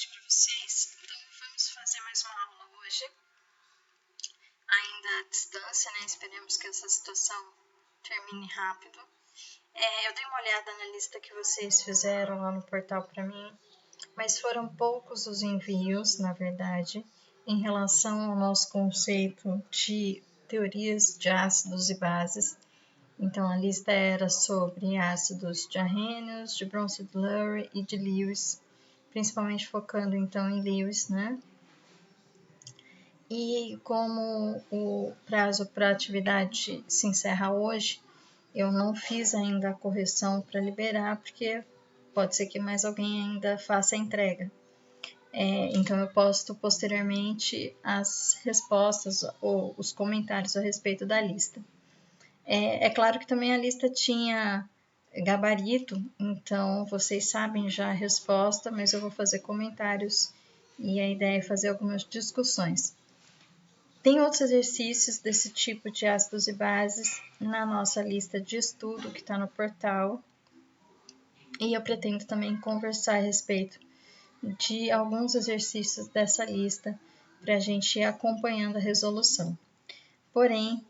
noite para vocês. Então, vamos fazer mais uma aula hoje, ainda à distância, né? Esperemos que essa situação termine rápido. Eu dei uma olhada na lista que vocês fizeram lá no portal para mim, mas foram poucos os envios, na verdade, em relação ao nosso conceito de teorias de ácidos e bases. Então, a lista era sobre ácidos de Arrhenius, de Bronsted-Lowry e de Lewis, principalmente focando então em Lewis, né? E como o prazo para atividade se encerra hoje, eu não fiz ainda a correção para liberar, porque pode ser que mais alguém ainda faça a entrega. Então eu posto posteriormente as respostas ou os comentários a respeito da lista. É claro que também a lista tinha gabarito, então vocês sabem já a resposta, mas eu vou fazer comentários e a ideia é fazer algumas discussões. Tem outros exercícios desse tipo de ácidos e bases na nossa lista de estudo que está no portal, e eu pretendo também conversar a respeito de alguns exercícios dessa lista para a gente ir acompanhando a resolução. Porém,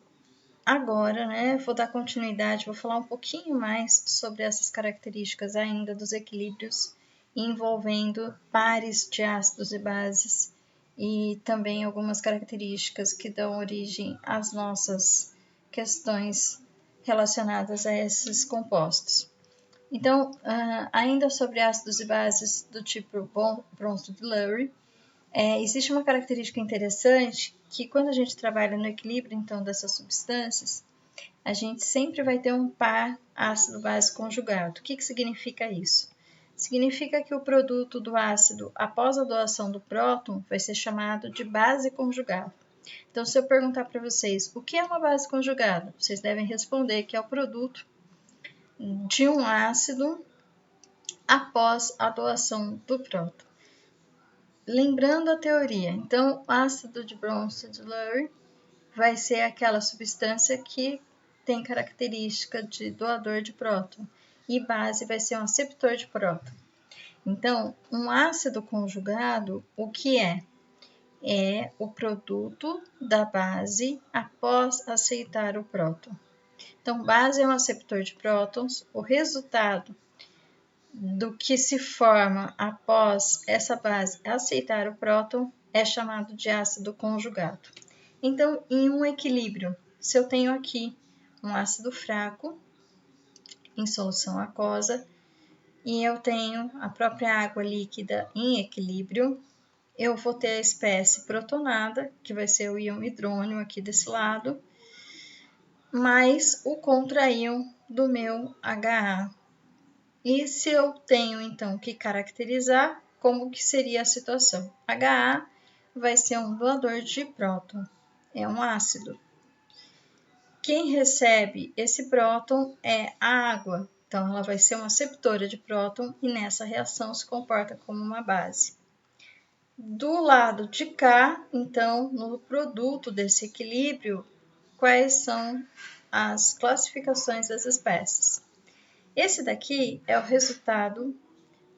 agora, né, vou dar continuidade, vou falar um pouquinho mais sobre essas características ainda dos equilíbrios envolvendo pares de ácidos e bases e também algumas características que dão origem às nossas questões relacionadas a esses compostos. Então, ainda sobre ácidos e bases do tipo Bronsted-Lowry, existe uma característica interessante que quando a gente trabalha no equilíbrio então dessas substâncias, a gente sempre vai ter um par ácido-base conjugado. O que significa isso? Significa que o produto do ácido após a doação do próton vai ser chamado de base conjugada. Então, se eu perguntar para vocês o que é uma base conjugada, vocês devem responder que é o produto de um ácido após a doação do próton. Lembrando a teoria, então, o ácido de Bronsted-Lowry vai ser aquela substância que tem característica de doador de próton e base vai ser um aceptor de próton. Então, um ácido conjugado, o que é? É o produto da base após aceitar o próton. Então, base é um aceptor de prótons, o resultado do que se forma após essa base aceitar o próton é chamado de ácido conjugado. Então, em um equilíbrio, se eu tenho aqui um ácido fraco em solução aquosa e eu tenho a própria água líquida em equilíbrio, eu vou ter a espécie protonada, que vai ser o íon hidrônio aqui desse lado, mais o contraíon do meu HA. E se eu tenho, então, que caracterizar, como que seria a situação? HA vai ser um doador de próton, é um ácido. Quem recebe esse próton é a água, então ela vai ser uma aceptora de próton e nessa reação se comporta como uma base. Do lado de cá, então, no produto desse equilíbrio, quais são as classificações das espécies? Esse daqui é o resultado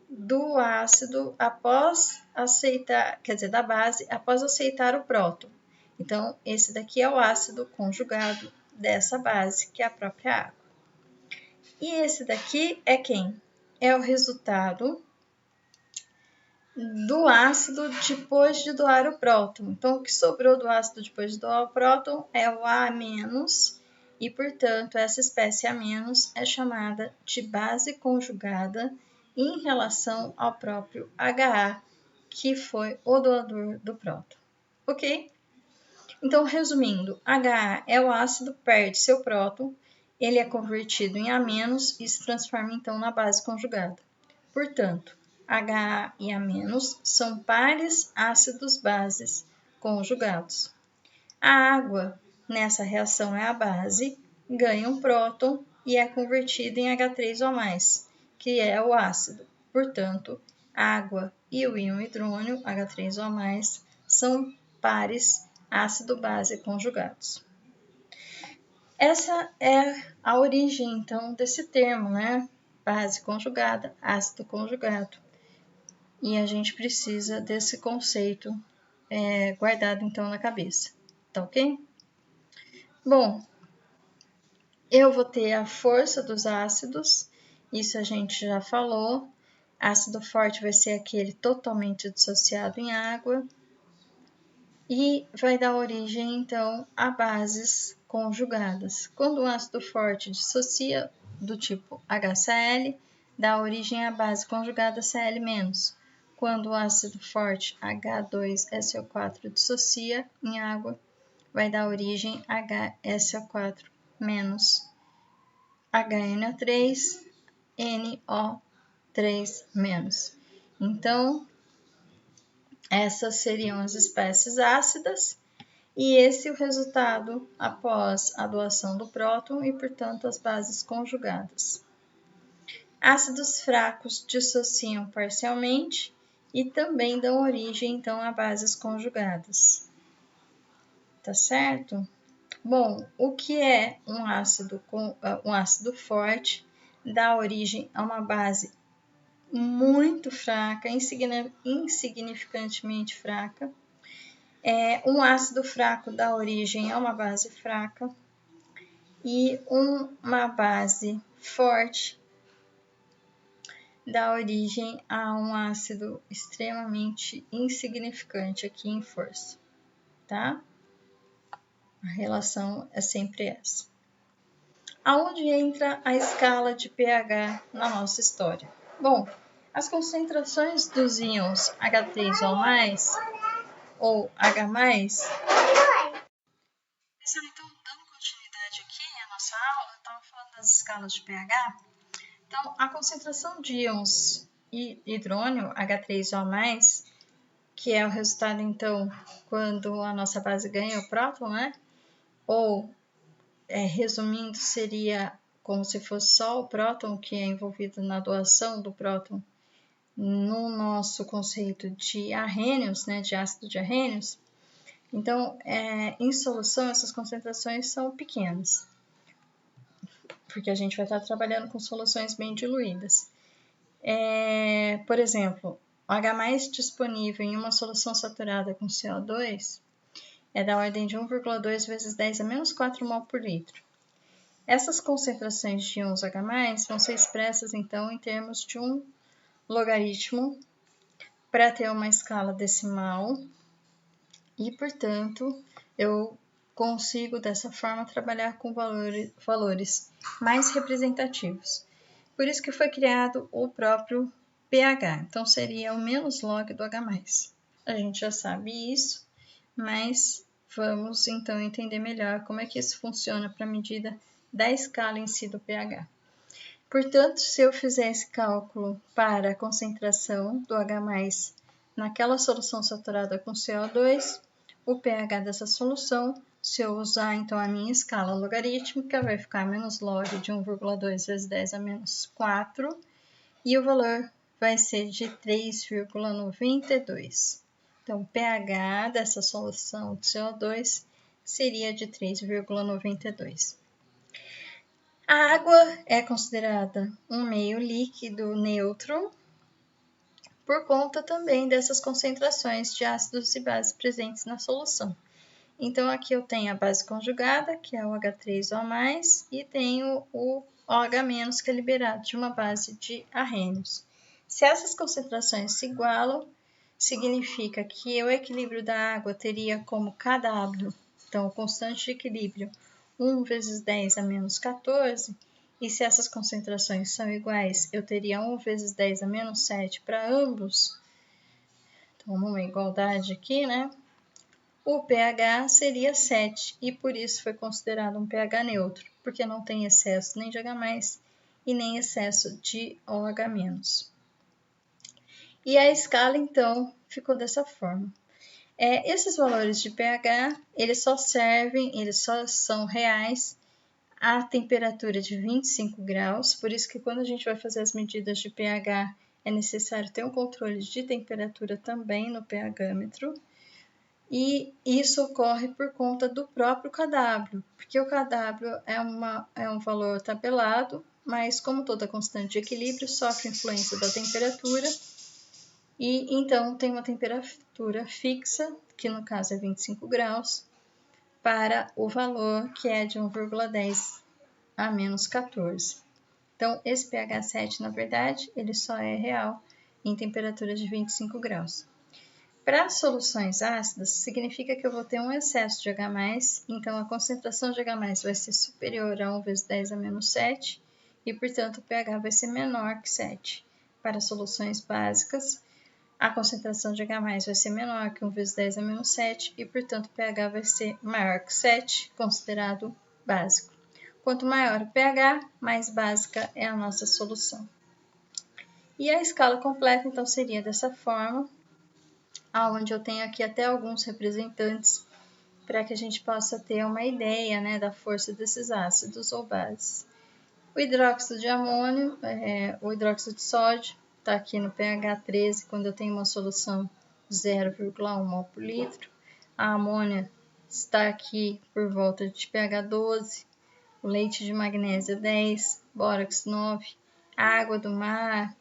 do ácido após aceitar, quer dizer, da base após aceitar o próton. Então, esse daqui é o ácido conjugado dessa base, que é a própria água. E esse daqui é quem? É o resultado do ácido depois de doar o próton. Então, o que sobrou do ácido depois de doar o próton é o A-, e, portanto, essa espécie A- é chamada de base conjugada em relação ao próprio HA, que foi o doador do próton. Ok? Então, resumindo, HA é o ácido, perde seu próton, ele é convertido em A- e se transforma então na base conjugada. Portanto, HA e A- são pares ácidos-bases conjugados. A água, nessa reação, é a base, ganha um próton e é convertida em H3 ou mais, que é o ácido. Portanto, água e o íon hidrônio, H3 ou mais, são pares ácido-base conjugados. Essa é a origem, então, desse termo, né? Base conjugada, ácido conjugado. e a gente precisa desse conceito guardado então na cabeça, tá ok? Bom, eu vou ter a força dos ácidos, isso a gente já falou. Ácido forte vai ser aquele totalmente dissociado em água e vai dar origem então a bases conjugadas. Quando o ácido forte dissocia do tipo HCl, dá origem à base conjugada Cl-. Quando o ácido forte H2SO4 dissocia em água, vai dar origem a HSO4- HNO3 NO3-. Então, essas seriam as espécies ácidas, e esse é o resultado após a doação do próton e, portanto, as bases conjugadas. Ácidos fracos dissociam parcialmente e também dão origem, então, a bases conjugadas. Tá certo? Bom, o que é um ácido forte? Dá origem a uma base muito fraca, insignificantemente fraca. Um ácido fraco dá origem a uma base fraca e uma base forte dá origem a um ácido extremamente insignificante aqui em força, tá? A relação é sempre essa. Aonde entra a escala de pH na nossa história? Bom, as concentrações dos íons H3O+, ou H+, então, dando continuidade aqui à nossa aula, estava falando das escalas de pH. Então, a concentração de íons hidrônio, H3O+, que é o resultado, então, quando a nossa base ganha o próton, né? Ou, resumindo, seria como se fosse só o próton que é envolvido na doação do próton no nosso conceito de arrênios, né? De ácido de arrênios. Então, em solução, essas concentrações são pequenas, porque a gente vai estar trabalhando com soluções bem diluídas. Por exemplo, o H+ disponível em uma solução saturada com CO2 é da ordem de 1,2 vezes 10 a menos 4 mol por litro. Essas concentrações de íons H+ vão ser expressas, então, em termos de um logaritmo para ter uma escala decimal e, portanto, eu consigo, dessa forma, trabalhar com valores mais representativos. Por isso que foi criado o próprio pH. Então, seria o menos log do H+. A gente já sabe isso, mas vamos, então, entender melhor como é que isso funciona para a medida da escala em si do pH. Portanto, se eu fizer esse cálculo para a concentração do H+ naquela solução saturada com CO2, o pH dessa solução, se eu usar então a minha escala logarítmica, vai ficar menos log de 1,2 vezes 10 a menos 4, e o valor vai ser de 3,92. Então, o pH dessa solução de CO2 seria de 3,92. A água é considerada um meio líquido neutro por conta também dessas concentrações de ácidos e bases presentes na solução. Então, aqui eu tenho a base conjugada, que é o H3O+, e tenho o OH-, que é liberado de uma base de arrênios. Se essas concentrações se igualam, significa que o equilíbrio da água teria como kW, então, constante de equilíbrio, 1 vezes 10 a menos 14, e se essas concentrações são iguais, eu teria 1 vezes 10 a menos 7 para ambos. Então, uma igualdade aqui, né? O pH seria 7 e por isso foi considerado um pH neutro, porque não tem excesso nem de H+, e nem excesso de OH-. E a escala, então, ficou dessa forma. Esses valores de pH, eles só são reais a temperatura de 25 graus, por isso que quando a gente vai fazer as medidas de pH, é necessário ter um controle de temperatura também no pH-metro, e isso ocorre por conta do próprio kW, porque o kW é um valor tabelado, mas como toda constante de equilíbrio, sofre influência da temperatura, E então tem uma temperatura fixa, que no caso é 25 graus, para o valor que é de 1,10 a menos 14. Então, esse pH 7, na verdade, ele só é real em temperaturas de 25 graus. Para soluções ácidas, significa que eu vou ter um excesso de H+, então a concentração de H+, vai ser superior a 1 vezes 10 a menos 7, e, portanto, o pH vai ser menor que 7. Para soluções básicas, a concentração de H+, vai ser menor que 1 vezes 10 a menos 7, e, portanto, o pH vai ser maior que 7, considerado básico. Quanto maior o pH, mais básica é a nossa solução. E a escala completa, então, seria dessa forma, onde eu tenho aqui até alguns representantes para que a gente possa ter uma ideia, né, da força desses ácidos ou bases. O hidróxido de amônio, o hidróxido de sódio, está aqui no pH 13, quando eu tenho uma solução 0,1 mol por litro. A amônia está aqui por volta de pH 12. O leite de magnésio 10, bórax 9, a água do mar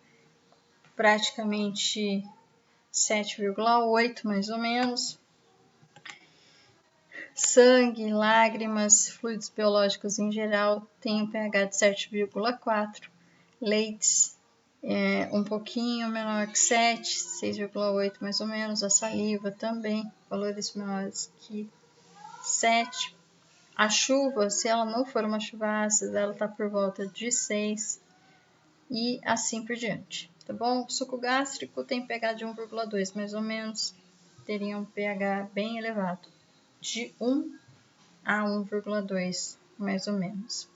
praticamente 7,8 mais ou menos. Sangue, lágrimas, fluidos biológicos em geral tem um pH de 7,4. Leites um pouquinho menor que 7, 6,8 mais ou menos. A saliva também, valores menores que 7. A chuva, se ela não for uma chuva ácida, ela está por volta de 6 e assim por diante, tá bom? O suco gástrico tem pH de 1,2 mais ou menos, teria um pH bem elevado, de 1 a 1,2 mais ou menos.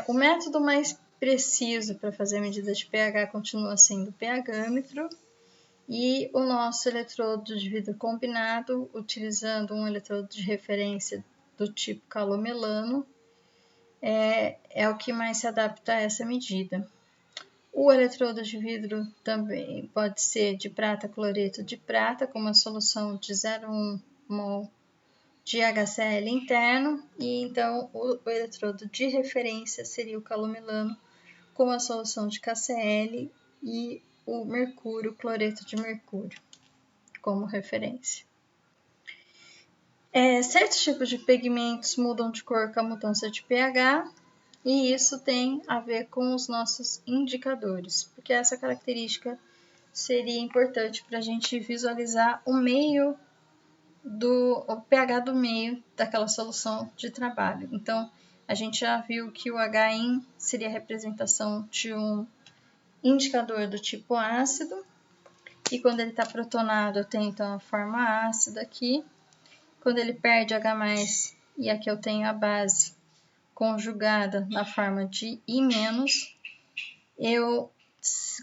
O método mais preciso para fazer a medida de pH continua sendo o pHmetro, e o nosso eletrodo de vidro combinado, utilizando um eletrodo de referência do tipo calomelano, é o que mais se adapta a essa medida. O eletrodo de vidro também pode ser de prata cloreto de prata, com uma solução de 0,1 mol de HCl interno, e então o eletrodo de referência seria o calomelano, com a solução de KCl e o mercúrio, cloreto de mercúrio, como referência. Certos tipos de pigmentos mudam de cor com a mudança de pH, e isso tem a ver com os nossos indicadores, porque essa característica seria importante para a gente visualizar o meio o pH do meio daquela solução de trabalho. Então, a gente já viu que o H-in seria a representação de um indicador do tipo ácido, e quando ele está protonado, eu tenho então a forma ácida aqui. Quando ele perde H+, e aqui eu tenho a base conjugada na forma de I-, eu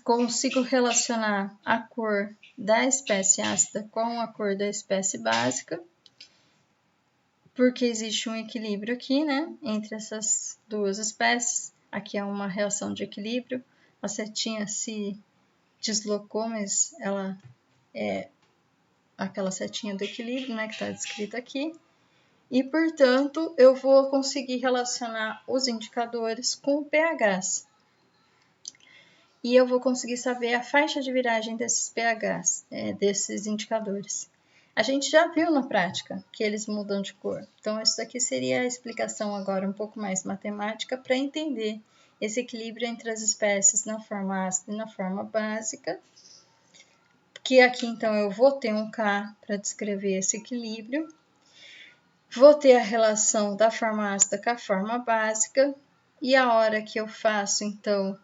consigo relacionar a cor da espécie ácida com a cor da espécie básica, porque existe um equilíbrio aqui, né, entre essas duas espécies. Aqui é uma reação de equilíbrio, a setinha se deslocou, mas ela é aquela setinha do equilíbrio, né, que está descrita aqui. E, portanto, eu vou conseguir relacionar os indicadores com pHs. E eu vou conseguir saber a faixa de viragem desses pHs, desses indicadores. A gente já viu na prática que eles mudam de cor. Então, isso aqui seria a explicação agora um pouco mais matemática para entender esse equilíbrio entre as espécies na forma ácida e na forma básica. Que aqui, então, eu vou ter um K para descrever esse equilíbrio. Vou ter a relação da forma ácida com a forma básica. E a hora que eu faço, então,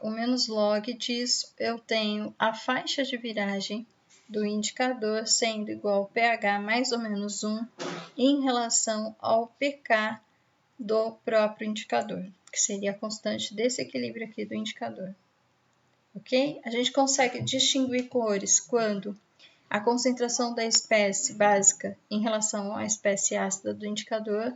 o menos log disso, eu tenho a faixa de viragem do indicador sendo igual ao pH mais ou menos 1 em relação ao pK do próprio indicador, que seria a constante desse equilíbrio aqui do indicador. Ok? A gente consegue distinguir cores quando a concentração da espécie básica em relação à espécie ácida do indicador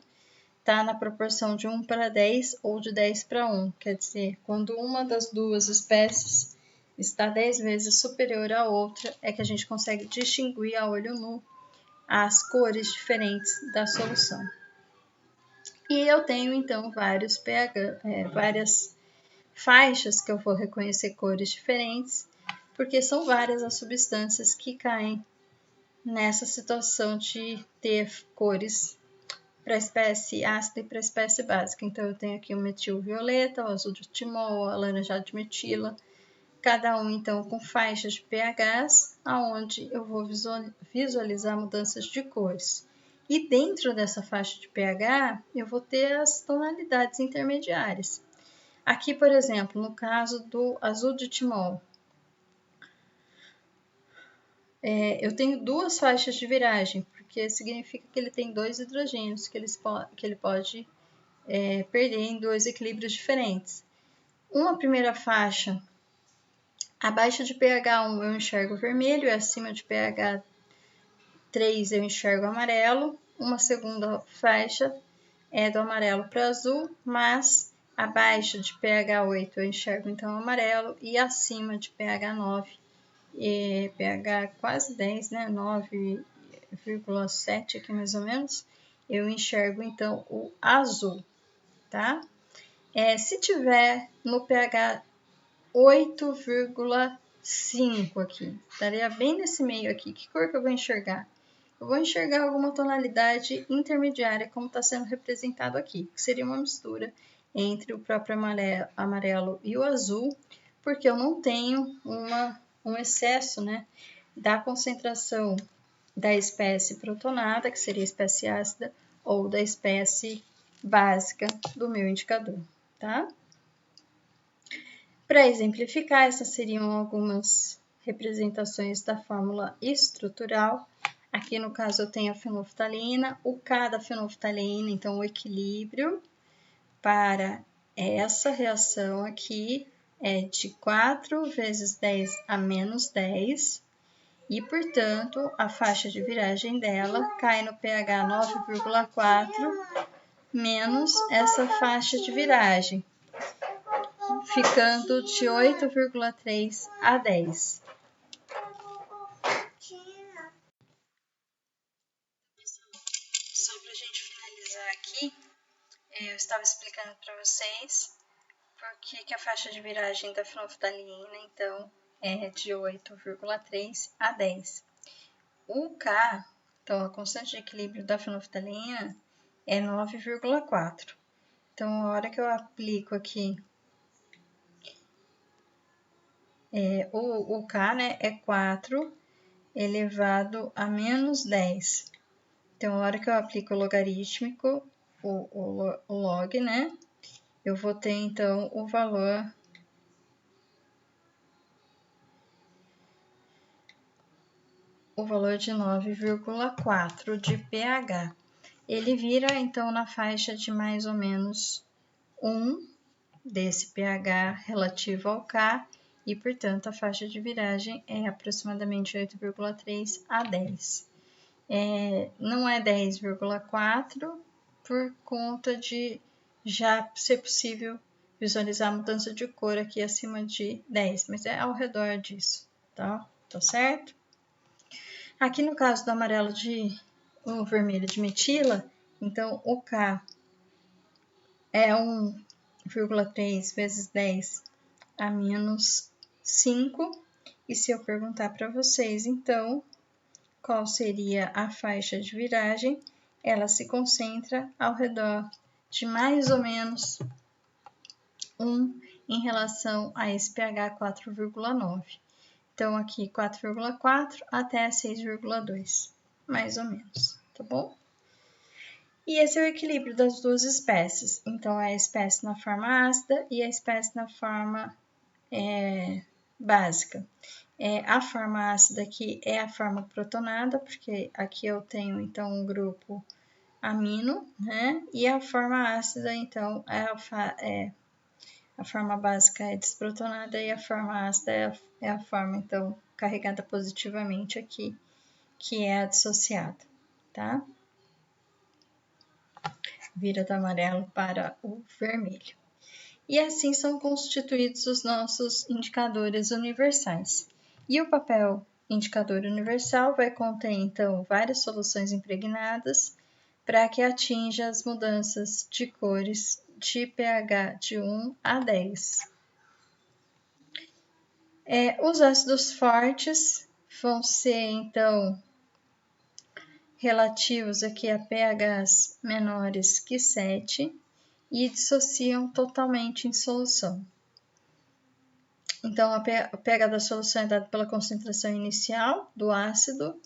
está na proporção de 1 para 10 ou de 10 para 1. Quer dizer, quando uma das duas espécies está 10 vezes superior à outra, é que a gente consegue distinguir a olho nu as cores diferentes da solução. E eu tenho, então, várias faixas que eu vou reconhecer cores diferentes, porque são várias as substâncias que caem nessa situação de ter cores para a espécie ácida e para a espécie básica. Então, eu tenho aqui o metil violeta, o azul de timol, o alaranjado de metila, cada um, então, com faixas de pHs, aonde eu vou visualizar mudanças de cores. E dentro dessa faixa de pH, eu vou ter as tonalidades intermediárias. Aqui, por exemplo, no caso do azul de timol, eu tenho duas faixas de viragem, porque significa que ele tem dois hidrogênios que ele pode perder em dois equilíbrios diferentes. Uma primeira faixa, abaixo de pH 1 eu enxergo vermelho e acima de pH 3 eu enxergo amarelo. Uma segunda faixa é do amarelo para azul, mas abaixo de pH 8 eu enxergo então amarelo e acima de pH 9 e pH quase 10, né, 9,7 aqui mais ou menos, eu enxergo então o azul, tá? Se tiver no pH 8,5 aqui, estaria bem nesse meio aqui, que cor que eu vou enxergar? Eu vou enxergar alguma tonalidade intermediária, como está sendo representado aqui, que seria uma mistura entre o próprio amarelo e o azul, porque eu não tenho um excesso, né, da concentração da espécie protonada, que seria a espécie ácida, ou da espécie básica do meu indicador, tá? Para exemplificar, essas seriam algumas representações da fórmula estrutural. Aqui no caso eu tenho a fenolftalina, o K da fenolftalina, então o equilíbrio para essa reação aqui é de 4 vezes 10 a menos 10 e, portanto, a faixa de viragem dela cai no pH 9,4 menos essa faixa de viragem, ficando de 8,3 a 10. Só para a gente finalizar aqui, eu estava explicando para vocês por que a faixa de viragem da fenolftalina, então, é de 8,3 a 10. O K, então, a constante de equilíbrio da fenolftalina é 9,4. Então, a hora que eu aplico aqui, o K, né, é 4 elevado a menos 10. Então, a hora que eu aplico o logarítmico, o log, né, eu vou ter, então, o valor de 9,4 de pH. Ele vira, então, na faixa de mais ou menos 1 desse pH relativo ao K, e, portanto, a faixa de viragem é aproximadamente 8,3 a 10. Não é 10,4 por conta de já ser possível visualizar a mudança de cor aqui acima de 10, mas é ao redor disso, tá? Tá certo? Aqui no caso do o vermelho de metila, então o K é 1,3 vezes 10 a menos 5. E se eu perguntar para vocês, então, qual seria a faixa de viragem, ela se concentra ao redor de mais ou menos 1 em relação a esse pH 4,9. Então, aqui 4,4 até 6,2, mais ou menos, tá bom? E esse é o equilíbrio das duas espécies. Então, é a espécie na forma ácida e a espécie na forma básica. A forma ácida aqui é a forma protonada, porque aqui eu tenho, então, um grupo amino, né? E a forma ácida, então, a forma básica é desprotonada e a forma ácida é a forma, então, carregada positivamente aqui, que é a dissociada, tá? Vira do amarelo para o vermelho. E assim são constituídos os nossos indicadores universais. E o papel indicador universal vai conter, então, várias soluções impregnadas para que atinja as mudanças de cores de pH de 1 a 10. Os ácidos fortes vão ser, então, relativos aqui a pHs menores que 7 e dissociam totalmente em solução. Então, o pH da solução é dado pela concentração inicial do ácido,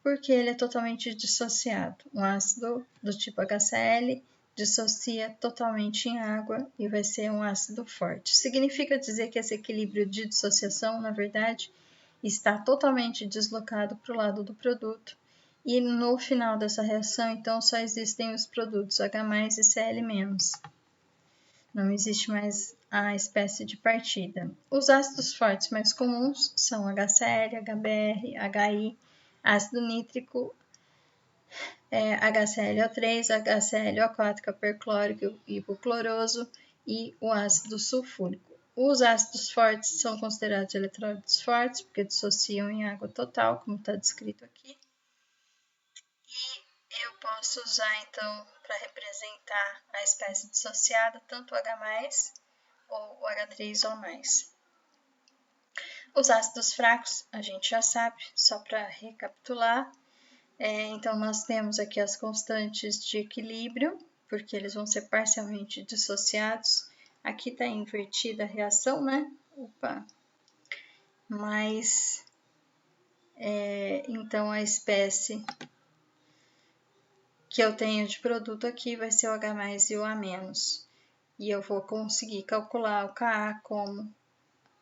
porque ele é totalmente dissociado. Um ácido do tipo HCl dissocia totalmente em água e vai ser um ácido forte. Significa dizer que esse equilíbrio de dissociação, na verdade, está totalmente deslocado para o lado do produto. E no final dessa reação, então, só existem os produtos H+, e Cl-. Não existe mais a espécie de partida. Os ácidos fortes mais comuns são HCl, HBr, HI, ácido nítrico, HClO3, HClO4, perclórico hipocloroso e o ácido sulfúrico. Os ácidos fortes são considerados eletrólitos fortes, porque dissociam em água total, como está descrito aqui. E eu posso usar, então, para representar a espécie dissociada, tanto o H+, ou o H3O+. Os ácidos fracos, a gente já sabe, só para recapitular. Então, nós temos aqui as constantes de equilíbrio, porque eles vão ser parcialmente dissociados. Aqui está invertida a reação, né? Mas, então, a espécie que eu tenho de produto aqui vai ser o H+ e o A-. E eu vou conseguir calcular o Ka como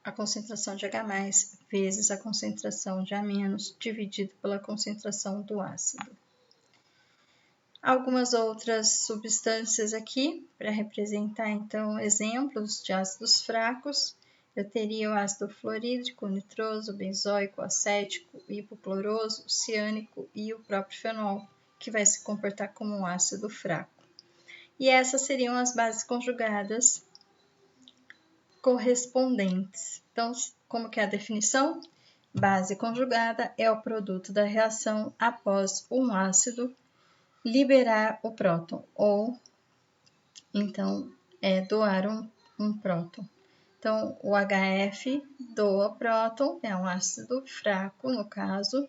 a concentração de H+ vezes a concentração de A- dividido pela concentração do ácido. Algumas outras substâncias aqui, para representar, então, exemplos de ácidos fracos. Eu teria o ácido fluorídrico, nitroso, benzoico, acético, hipocloroso, ciânico e o próprio fenol, que vai se comportar como um ácido fraco. E essas seriam as bases conjugadas correspondentes. Então, como que é a definição? Base conjugada é o produto da reação após um ácido liberar o próton, ou então doar um próton. Então, o HF doa próton, é um ácido fraco no caso,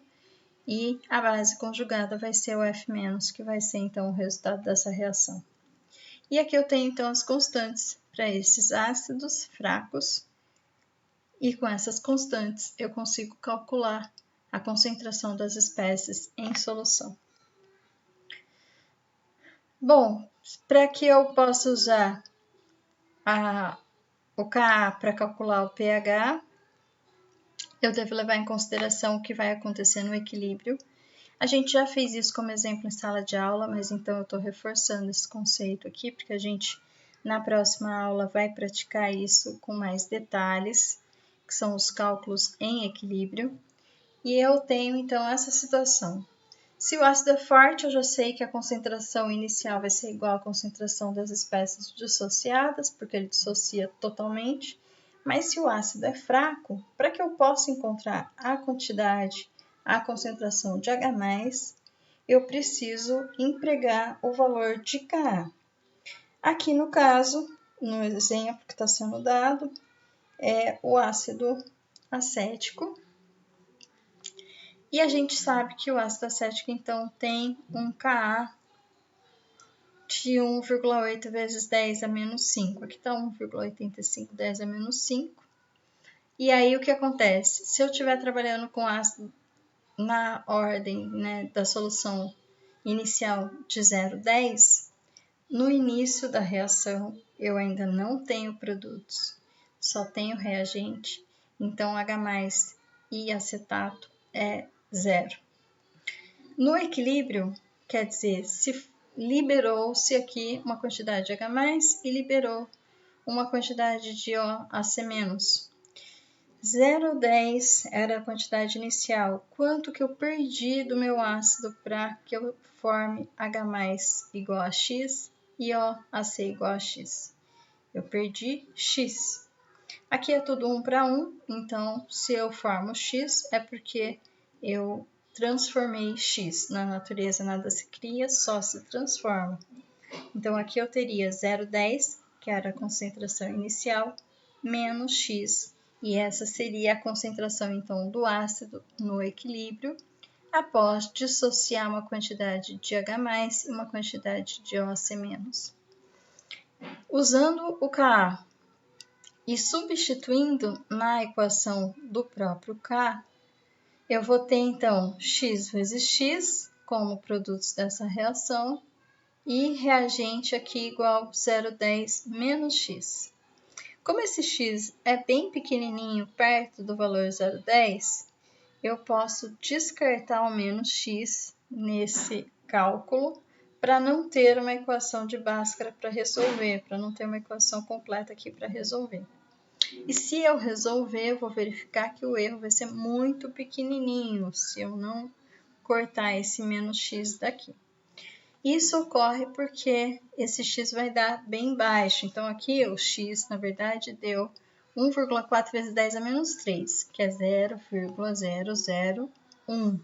e a base conjugada vai ser o F-, que vai ser então o resultado dessa reação. E aqui eu tenho então as constantes para esses ácidos fracos, e com essas constantes eu consigo calcular a concentração das espécies em solução. Bom, para que eu possa usar o Ka para calcular o pH, eu devo levar em consideração o que vai acontecer no equilíbrio. A gente já fez isso como exemplo em sala de aula, mas então eu estou reforçando esse conceito aqui, porque a gente, na próxima aula, vai praticar isso com mais detalhes, que são os cálculos em equilíbrio. E eu tenho, então, essa situação. Se o ácido é forte, eu já sei que a concentração inicial vai ser igual à concentração das espécies dissociadas, porque ele dissocia totalmente. Mas se o ácido é fraco, para que eu possa encontrar a quantidade, a concentração de H+, eu preciso empregar o valor de Ka. Aqui no caso, no exemplo que está sendo dado, é o ácido acético. E a gente sabe que o ácido acético, então, tem um Ka de 1,8 vezes 10 a menos 5. Aqui está 1,85 10 a menos 5. E aí, o que acontece? Se eu estiver trabalhando com ácido na ordem, né, da solução inicial de 0 a 10, no início da reação, eu ainda não tenho produtos, só tenho reagente. Então, H+ e acetato é 0. No equilíbrio, quer dizer, se liberou-se aqui uma quantidade de H+ e liberou uma quantidade de OAC-. 0,10 era a quantidade inicial. Quanto que eu perdi do meu ácido para que eu forme H+ igual a X e OAC igual a X? Eu perdi X. Aqui é tudo 1 para 1, então se eu formo X é porque eu transformei X. Na natureza nada se cria, só se transforma. Então aqui eu teria 0,10, que era a concentração inicial, menos X E essa seria a concentração, então, do ácido no equilíbrio, após dissociar uma quantidade de H+, e uma quantidade de OC-. Usando o Ka e substituindo na equação do próprio K, eu vou ter, então, x vezes x como produtos dessa reação e reagente aqui igual 0,10 menos x. Como esse x é bem pequenininho, perto do valor 0,10, eu posso descartar o menos x nesse cálculo para não ter uma equação de Bhaskara para resolver, para não ter uma equação completa aqui para resolver. E se eu resolver, eu vou verificar que o erro vai ser muito pequenininho, se eu não cortar esse menos x daqui. Isso ocorre porque esse x vai dar bem baixo. Então, aqui o x, na verdade, deu 1,4 vezes 10 a menos 3, que é 0,001.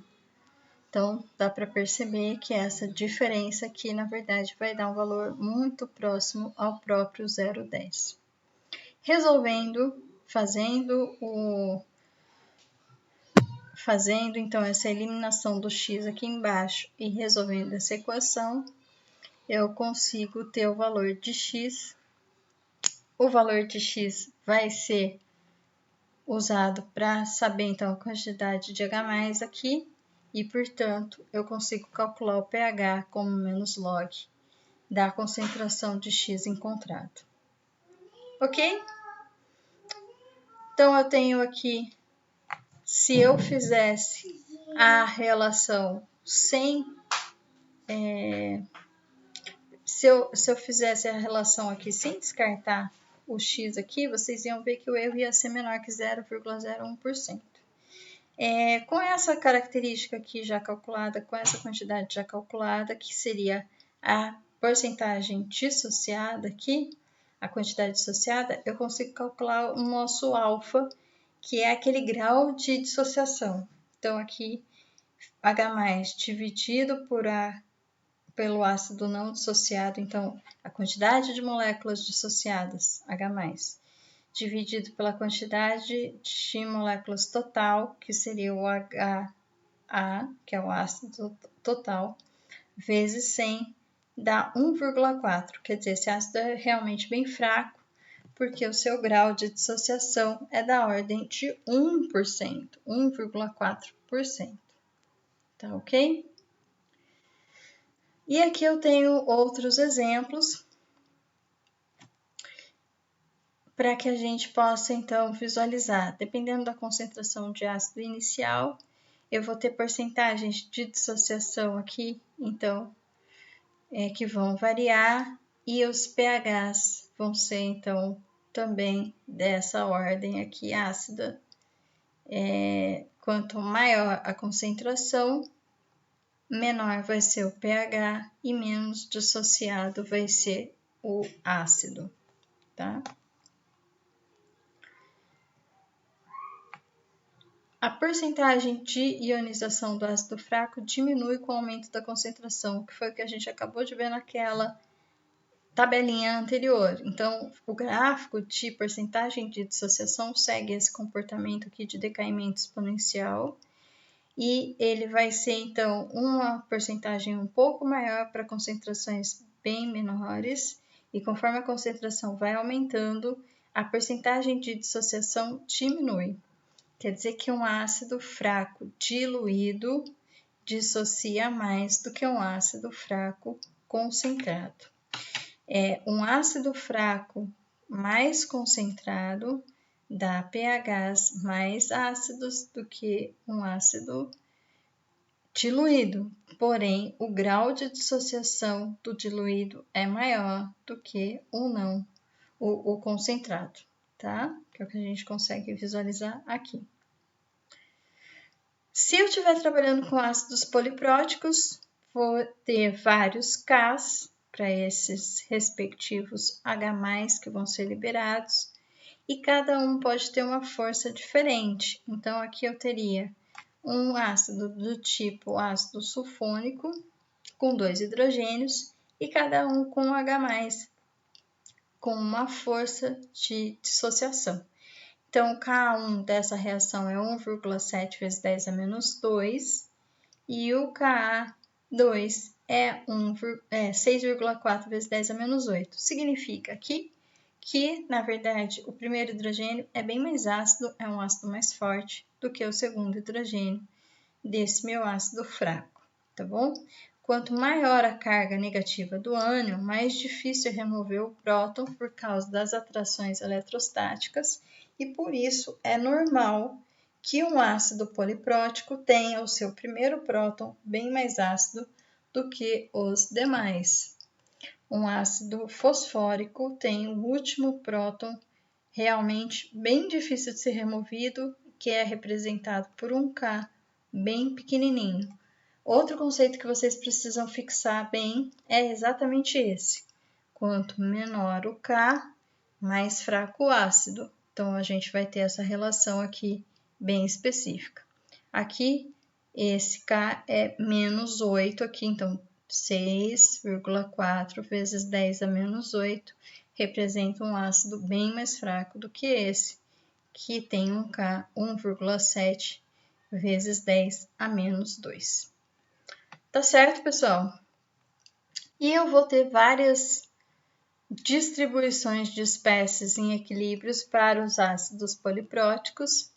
Então, dá para perceber que essa diferença aqui, na verdade, vai dar um valor muito próximo ao próprio 0,10. Resolvendo, fazendo então essa eliminação do x aqui embaixo e resolvendo essa equação, eu consigo ter o valor de x. O valor de x vai ser usado para saber então a quantidade de H+ aqui e, portanto, eu consigo calcular o pH como menos log da concentração de x encontrado. Ok? Então, eu tenho aqui, se eu fizesse a relação sem... Se eu fizesse a relação aqui sem descartar o x aqui, vocês iam ver que o erro ia ser menor que 0,01%. Com essa característica aqui já calculada, com essa quantidade já calculada, que seria a porcentagem dissociada aqui, a quantidade dissociada, eu consigo calcular o nosso alfa, que é aquele grau de dissociação. Então, aqui, H+ dividido pelo ácido não dissociado, então, a quantidade de moléculas dissociadas, H+, dividido pela quantidade de moléculas total, que seria o HA, que é o ácido total, vezes 100, dá 1,4. Quer dizer, esse ácido é realmente bem fraco, porque o seu grau de dissociação é da ordem de 1%, 1,4%. Tá ok? E aqui eu tenho outros exemplos para que a gente possa, então, visualizar. Dependendo da concentração de ácido inicial, eu vou ter porcentagens de dissociação aqui, então, que vão variar, e os pHs vão ser, então, também dessa ordem aqui ácida. Quanto maior a concentração, menor vai ser o pH e menos dissociado vai ser o ácido, tá? A porcentagem de ionização do ácido fraco diminui com o aumento da concentração, que foi o que a gente acabou de ver naquela tabelinha anterior. Então, o gráfico de porcentagem de dissociação segue esse comportamento aqui de decaimento exponencial, e ele vai ser, então, uma porcentagem um pouco maior para concentrações bem menores, e conforme a concentração vai aumentando, a porcentagem de dissociação diminui. Quer dizer que um ácido fraco diluído dissocia mais do que um ácido fraco concentrado. Um ácido fraco mais concentrado dá pHs mais ácidos do que um ácido diluído, porém o grau de dissociação do diluído é maior do que o concentrado, tá? Que é o que a gente consegue visualizar aqui. Se eu estiver trabalhando com ácidos polipróticos, vou ter vários Ks para esses respectivos H+, que vão ser liberados, e cada um pode ter uma força diferente. Então, aqui eu teria um ácido do tipo ácido sulfônico, com 2 hidrogênios, e cada um com H+, com uma força de dissociação. Então, o Ka1 dessa reação é 1,7 vezes 10 a menos 2 e o Ka2 é 6,4 vezes 10 a menos 8. Significa aqui que, na verdade, o primeiro hidrogênio é bem mais ácido, é um ácido mais forte do que o segundo hidrogênio desse meu ácido fraco, tá bom? Quanto maior a carga negativa do ânion, mais difícil é remover o próton por causa das atrações eletrostáticas e por isso é normal que um ácido poliprótico tenha o seu primeiro próton bem mais ácido do que os demais. Um ácido fosfórico tem o último próton realmente bem difícil de ser removido, que é representado por um K bem pequenininho. Outro conceito que vocês precisam fixar bem é exatamente esse. Quanto menor o K, mais fraco o ácido. Então, a gente vai ter essa relação aqui bem específica. Aqui, esse K é menos 8 aqui, então 6,4 vezes 10 a menos 8 representa um ácido bem mais fraco do que esse, que tem um K 1,7 vezes 10 a menos 2. Tá certo, pessoal? E eu vou ter várias distribuições de espécies em equilíbrios para os ácidos polipróticos,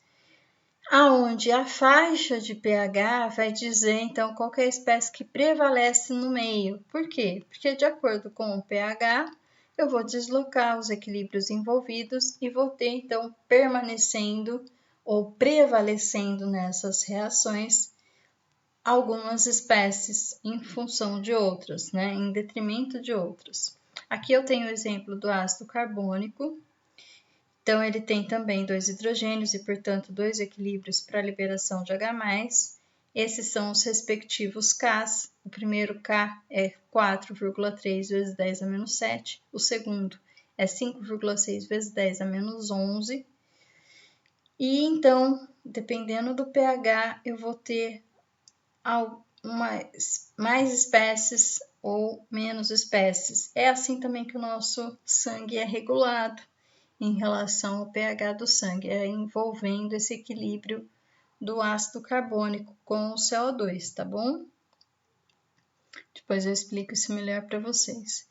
aonde a faixa de pH vai dizer, então, qual é a espécie que prevalece no meio. Por quê? Porque, de acordo com o pH, eu vou deslocar os equilíbrios envolvidos e vou ter, então, permanecendo ou prevalecendo nessas reações algumas espécies em função de outras, né, em detrimento de outras. Aqui eu tenho o exemplo do ácido carbônico. Então, ele tem também 2 hidrogênios e, portanto, 2 equilíbrios para liberação de H+. Esses são os respectivos Ks. O primeiro K é 4,3 vezes 10 a menos 7. O segundo é 5,6 vezes 10 a menos 11. E, então, dependendo do pH, eu vou ter mais espécies ou menos espécies. É assim também que o nosso sangue é regulado em relação ao pH do sangue, envolvendo esse equilíbrio do ácido carbônico com o CO2, tá bom? Depois eu explico isso melhor para vocês.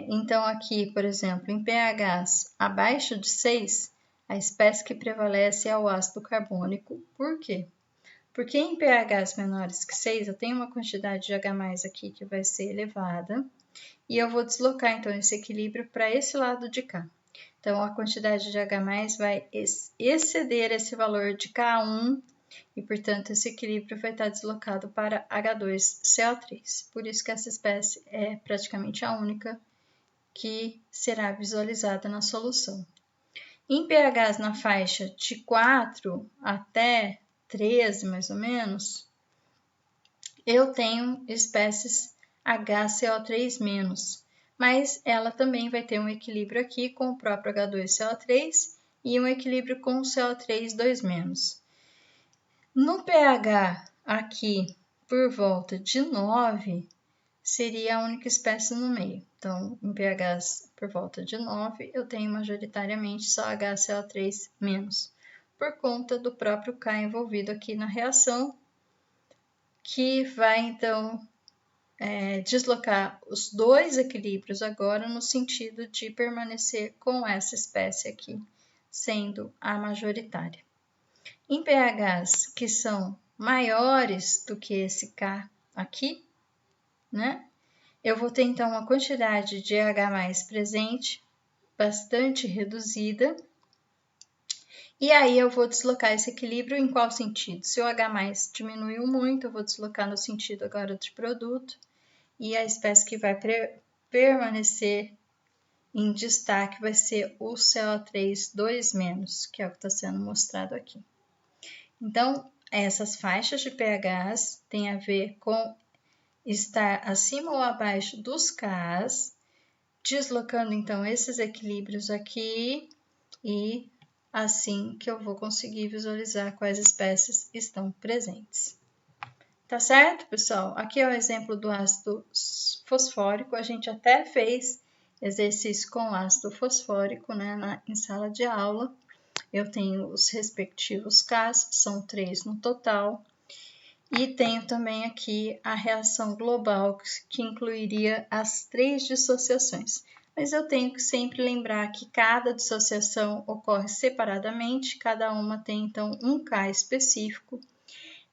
Então, aqui, por exemplo, em pHs abaixo de 6, a espécie que prevalece é o ácido carbônico. Por quê? Porque em pHs menores que 6, eu tenho uma quantidade de H+ aqui que vai ser elevada, e eu vou deslocar, então, esse equilíbrio para esse lado de cá. Então, a quantidade de H+ vai exceder esse valor de K1 e, portanto, esse equilíbrio vai estar deslocado para H2CO3. Por isso que essa espécie é praticamente a única que será visualizada na solução. Em pHs na faixa de 4 até 13, mais ou menos, eu tenho espécies HCO3-, mas ela também vai ter um equilíbrio aqui com o próprio H2CO3 e um equilíbrio com o CO3 2-. No pH aqui, por volta de 9, seria a única espécie no meio. Então, em pHs por volta de 9, eu tenho majoritariamente só HCO3-, por conta do próprio K envolvido aqui na reação, que vai, então, deslocar os dois equilíbrios agora no sentido de permanecer com essa espécie aqui, sendo a majoritária. Em pHs que são maiores do que esse K aqui, né? Eu vou ter então uma quantidade de H+ presente bastante reduzida. E aí eu vou deslocar esse equilíbrio em qual sentido? Se o H+ diminuiu muito, eu vou deslocar no sentido agora de produto. E a espécie que vai permanecer em destaque vai ser o CO3 2-, que é o que está sendo mostrado aqui. Então, essas faixas de pHs têm a ver com estar acima ou abaixo dos Ks, deslocando então esses equilíbrios aqui, e assim que eu vou conseguir visualizar quais espécies estão presentes. Tá certo, pessoal? Aqui é o exemplo do ácido fosfórico. A gente até fez exercício com ácido fosfórico, né, em sala de aula. Eu tenho os respectivos Ks, são 3 no total. E tenho também aqui a reação global, que incluiria as 3 dissociações. Mas eu tenho que sempre lembrar que cada dissociação ocorre separadamente, cada uma tem então um K específico,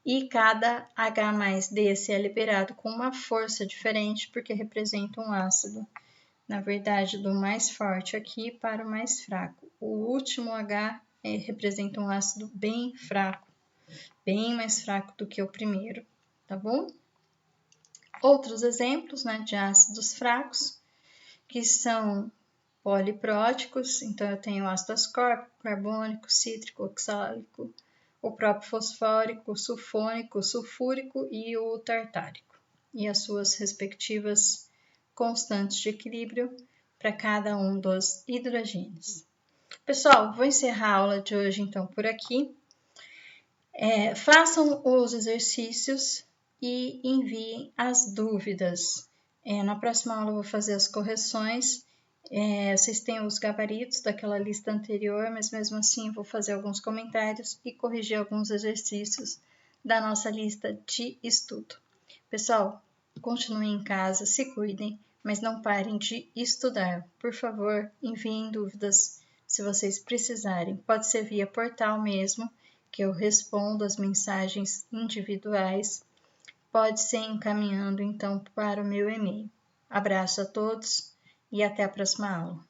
e cada H mais desse é liberado com uma força diferente, porque representa um ácido, na verdade, do mais forte aqui para o mais fraco. O último H representa um ácido bem fraco, bem mais fraco do que o primeiro, tá bom? Outros exemplos, né, de ácidos fracos, que são polipróticos, então eu tenho ácido ascórbico, carbônico, cítrico, oxálico, o próprio fosfórico, sulfônico, sulfúrico e o tartárico, e as suas respectivas constantes de equilíbrio para cada um dos hidrogênios. Pessoal, vou encerrar a aula de hoje então por aqui. Façam os exercícios e enviem as dúvidas. Na próxima aula eu vou fazer as correções. Vocês têm os gabaritos daquela lista anterior, mas mesmo assim vou fazer alguns comentários e corrigir alguns exercícios da nossa lista de estudo. Pessoal, continuem em casa, se cuidem, mas não parem de estudar. Por favor, enviem dúvidas se vocês precisarem. Pode ser via portal mesmo, que eu respondo as mensagens individuais. Pode ser encaminhando então para o meu e-mail. Abraço a todos e até a próxima aula.